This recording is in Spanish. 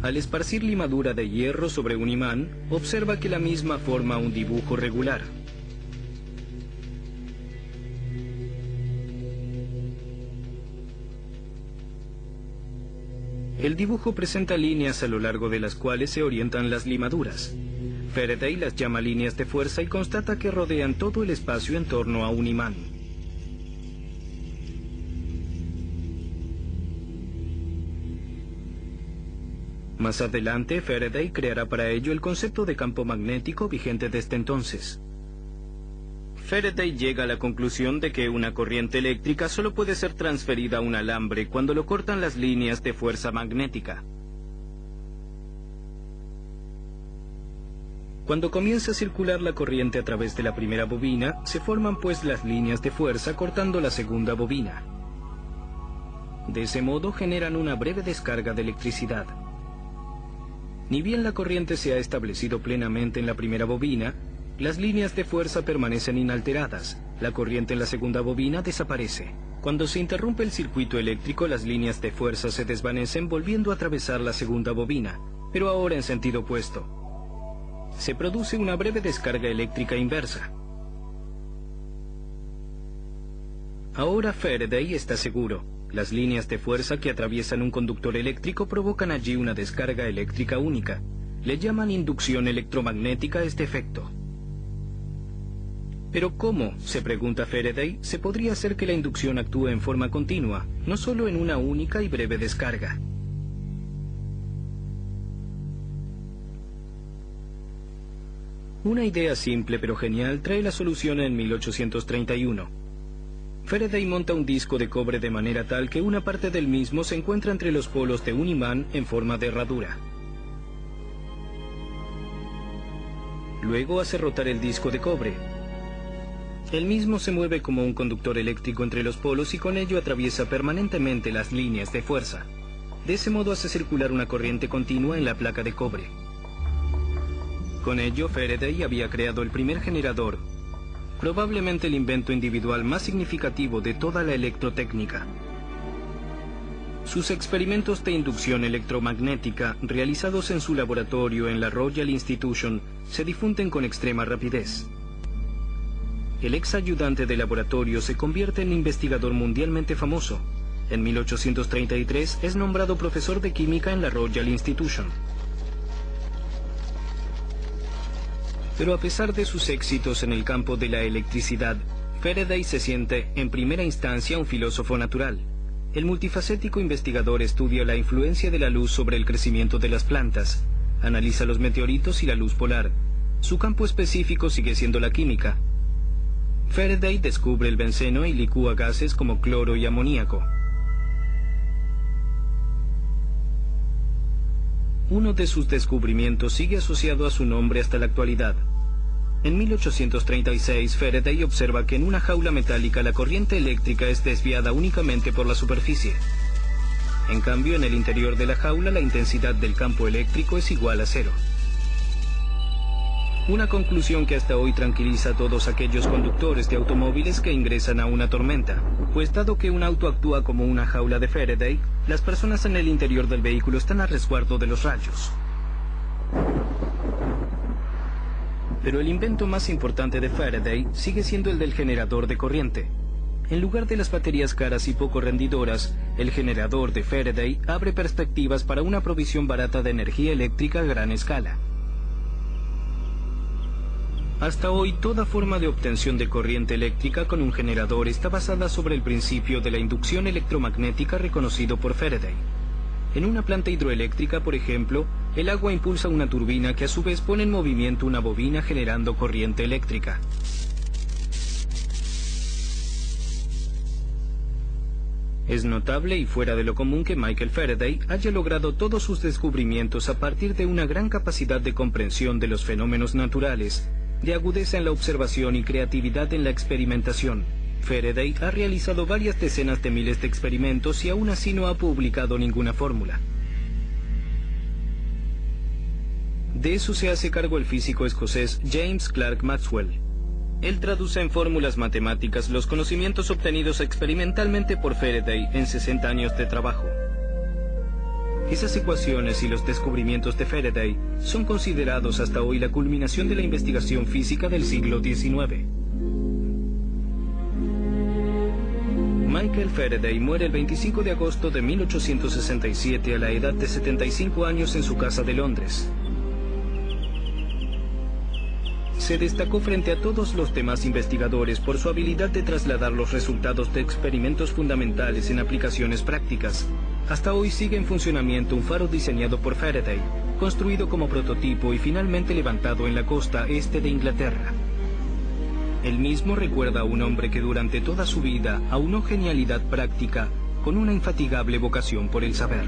Al esparcir limadura de hierro sobre un imán, observa que la misma forma un dibujo regular. El dibujo presenta líneas a lo largo de las cuales se orientan las limaduras. Faraday las llama líneas de fuerza y constata que rodean todo el espacio en torno a un imán. Más adelante, Faraday creará para ello el concepto de campo magnético vigente desde entonces. Faraday llega a la conclusión de que una corriente eléctrica solo puede ser transferida a un alambre cuando lo cortan las líneas de fuerza magnética. Cuando comienza a circular la corriente a través de la primera bobina, se forman pues las líneas de fuerza cortando la segunda bobina. De ese modo generan una breve descarga de electricidad. Ni bien la corriente se ha establecido plenamente en la primera bobina, las líneas de fuerza permanecen inalteradas. La corriente en la segunda bobina desaparece. Cuando se interrumpe el circuito eléctrico, las líneas de fuerza se desvanecen volviendo a atravesar la segunda bobina, pero ahora en sentido opuesto. Se produce una breve descarga eléctrica inversa. Ahora Faraday está seguro. Las líneas de fuerza que atraviesan un conductor eléctrico provocan allí una descarga eléctrica única. Le llaman inducción electromagnética a este efecto. Pero ¿cómo, se pregunta Faraday, se podría hacer que la inducción actúe en forma continua, no solo en una única y breve descarga? Una idea simple pero genial trae la solución en 1831. Faraday monta un disco de cobre de manera tal que una parte del mismo se encuentra entre los polos de un imán en forma de herradura. Luego hace rotar el disco de cobre. El mismo se mueve como un conductor eléctrico entre los polos y con ello atraviesa permanentemente las líneas de fuerza. De ese modo hace circular una corriente continua en la placa de cobre. Con ello, Faraday había creado el primer generador, probablemente el invento individual más significativo de toda la electrotécnica. Sus experimentos de inducción electromagnética, realizados en su laboratorio en la Royal Institution, se difunden con extrema rapidez. El ex ayudante de laboratorio se convierte en investigador mundialmente famoso. En 1833 es nombrado profesor de química en la Royal Institution. Pero a pesar de sus éxitos en el campo de la electricidad, Faraday se siente, en primera instancia, un filósofo natural. El multifacético investigador estudia la influencia de la luz sobre el crecimiento de las plantas, analiza los meteoritos y la luz polar. Su campo específico sigue siendo la química. Faraday descubre el benceno y licúa gases como cloro y amoníaco. Uno de sus descubrimientos sigue asociado a su nombre hasta la actualidad. En 1836, Faraday observa que en una jaula metálica la corriente eléctrica es desviada únicamente por la superficie. En cambio, en el interior de la jaula la intensidad del campo eléctrico es igual a cero. Una conclusión que hasta hoy tranquiliza a todos aquellos conductores de automóviles que ingresan a una tormenta, pues dado que un auto actúa como una jaula de Faraday, las personas en el interior del vehículo están a resguardo de los rayos. Pero el invento más importante de Faraday sigue siendo el del generador de corriente. En lugar de las baterías caras y poco rendidoras, el generador de Faraday abre perspectivas para una provisión barata de energía eléctrica a gran escala. Hasta hoy, toda forma de obtención de corriente eléctrica con un generador está basada sobre el principio de la inducción electromagnética reconocido por Faraday. En una planta hidroeléctrica, por ejemplo, el agua impulsa una turbina que a su vez pone en movimiento una bobina generando corriente eléctrica. Es notable y fuera de lo común que Michael Faraday haya logrado todos sus descubrimientos a partir de una gran capacidad de comprensión de los fenómenos naturales, de agudeza en la observación y creatividad en la experimentación. Faraday ha realizado varias decenas de miles de experimentos y aún así no ha publicado ninguna fórmula. De eso se hace cargo el físico escocés James Clerk Maxwell. Él traduce en fórmulas matemáticas los conocimientos obtenidos experimentalmente por Faraday en 60 años de trabajo. Esas ecuaciones y los descubrimientos de Faraday son considerados hasta hoy la culminación de la investigación física del siglo XIX. Michael Faraday muere el 25 de agosto de 1867 a la edad de 75 años en su casa de Londres. Se destacó frente a todos los demás investigadores por su habilidad de trasladar los resultados de experimentos fundamentales en aplicaciones prácticas. Hasta hoy sigue en funcionamiento un faro diseñado por Faraday, construido como prototipo y finalmente levantado en la costa este de Inglaterra. Él mismo recuerda a un hombre que durante toda su vida aunó genialidad práctica con una infatigable vocación por el saber.